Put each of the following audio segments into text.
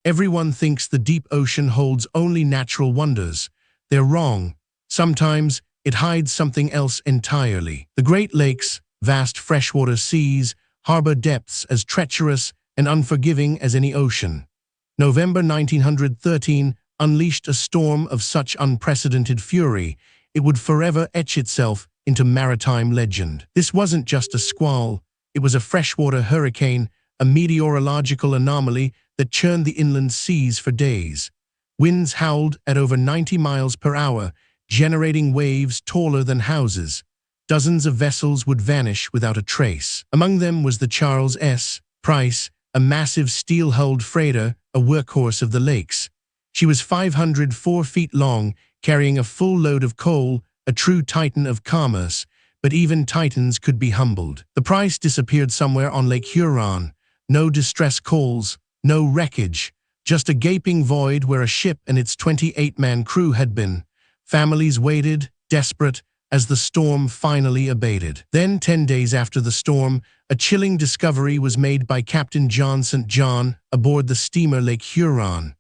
Everyone thinks the deep ocean holds only natural wonders. They're wrong. Sometimes it hides something else entirely. The Great Lakes, vast freshwater seas, harbor depths as treacherous and unforgiving as any ocean. November 1913 unleashed a storm of such unprecedented fury, it would forever etch itself into maritime legend. This wasn't just a squall, it was a freshwater hurricane, a meteorological anomaly that churned the inland seas for days. Winds howled at over 90 miles per hour, generating waves taller than houses. Dozens of vessels would vanish without a trace. Among them was the Charles S. Price, a massive steel-hulled freighter, a workhorse of the lakes. She was 504 feet long, carrying a full load of coal, a true titan of commerce, but even titans could be humbled. The Price disappeared somewhere on Lake Huron. No distress calls, no wreckage, just a gaping void where a ship and its 28-man crew had been. Families waited, desperate, as the storm finally abated. Then, 10 days after the storm, a chilling discovery was made by Captain John St. John aboard the steamer Lake Huron.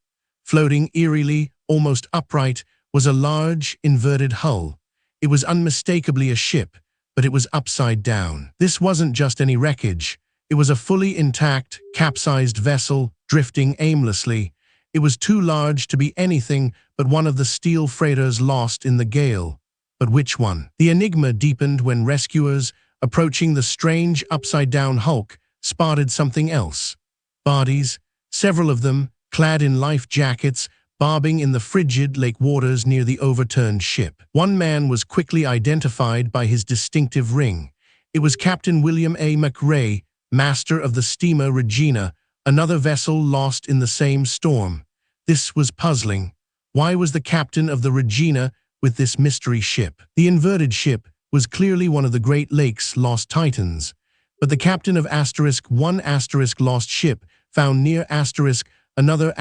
Floating eerily, almost upright, was a large, inverted hull. It was unmistakably a ship, but it was upside down. This wasn't just any wreckage. It was a fully intact, capsized vessel, drifting aimlessly. It was too large to be anything but one of the steel freighters lost in the gale. But which one? The enigma deepened when rescuers, approaching the strange upside-down hulk, spotted something else. Bodies, several of them, clad in life jackets, bobbing in the frigid lake waters near the overturned ship. One man was quickly identified by his distinctive ring. It was Captain William A. McRae, master of the steamer Regina, another vessel lost in the same storm. This was puzzling. Why was the captain of the Regina with this mystery ship? The inverted ship was clearly one of the Great Lakes' lost titans, but the captain of *1 lost ship found near another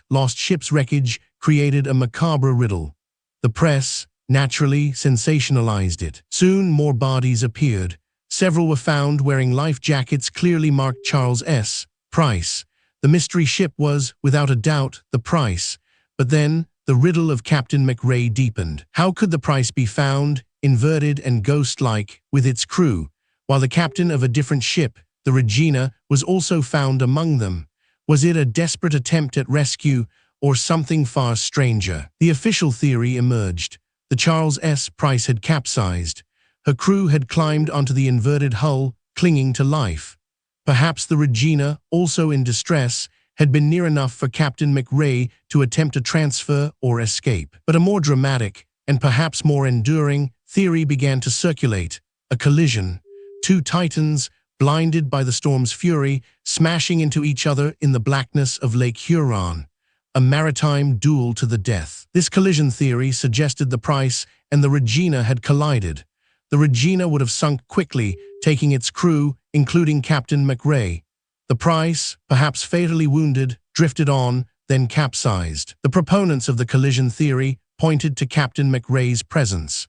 lost ship's wreckage created a macabre riddle. The press, naturally, sensationalized it. Soon more bodies appeared. Several were found wearing life jackets clearly marked Charles S. Price. The mystery ship was, without a doubt, the Price. But then, the riddle of Captain McRae deepened. How could the Price be found, inverted and ghost-like, with its crew, while the captain of a different ship, the Regina, was also found among them? Was it a desperate attempt at rescue, or something far stranger? The official theory emerged. The Charles S. Price had capsized. Her crew had climbed onto the inverted hull, clinging to life. Perhaps the Regina, also in distress, had been near enough for Captain McRae to attempt a transfer or escape. But a more dramatic, and perhaps more enduring, theory began to circulate. A collision. Two titans, blinded by the storm's fury, smashing into each other in the blackness of Lake Huron. A maritime duel to the death. This collision theory suggested the Price and the Regina had collided. The Regina would have sunk quickly, taking its crew, including Captain McRae. The Price, perhaps fatally wounded, drifted on, then capsized. The proponents of the collision theory pointed to Captain McRae's presence.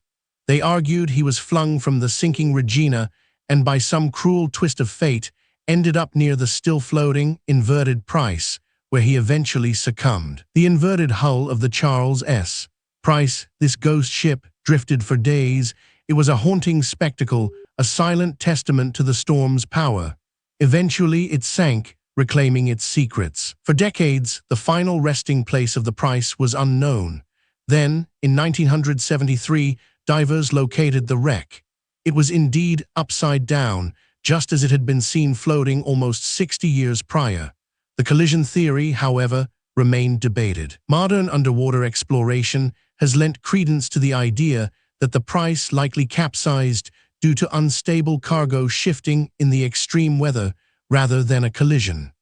They argued he was flung from the sinking Regina and by some cruel twist of fate, ended up near the still-floating, inverted Price, where he eventually succumbed. The inverted hull of the Charles S. Price, this ghost ship, drifted for days. It was a haunting spectacle, a silent testament to the storm's power. Eventually it sank, reclaiming its secrets. For decades, the final resting place of the Price was unknown. Then, in 1973, divers located the wreck. It was indeed upside down, just as it had been seen floating almost 60 years prior. The collision theory, however, remained debated. Modern underwater exploration has lent credence to the idea that the Price likely capsized due to unstable cargo shifting in the extreme weather rather than a collision.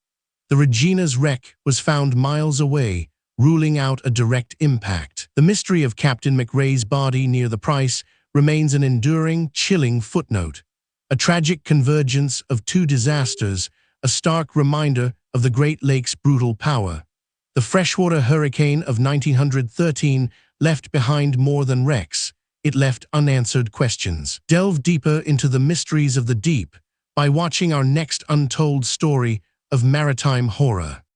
The Regina's wreck was found miles away, ruling out a direct impact. The mystery of Captain McRae's body near the Price remains an enduring, chilling footnote. A tragic convergence of two disasters, a stark reminder of the Great Lakes' brutal power. The freshwater hurricane of 1913 left behind more than wrecks. It left unanswered questions. Delve deeper into the mysteries of the deep by watching our next untold story of maritime horror.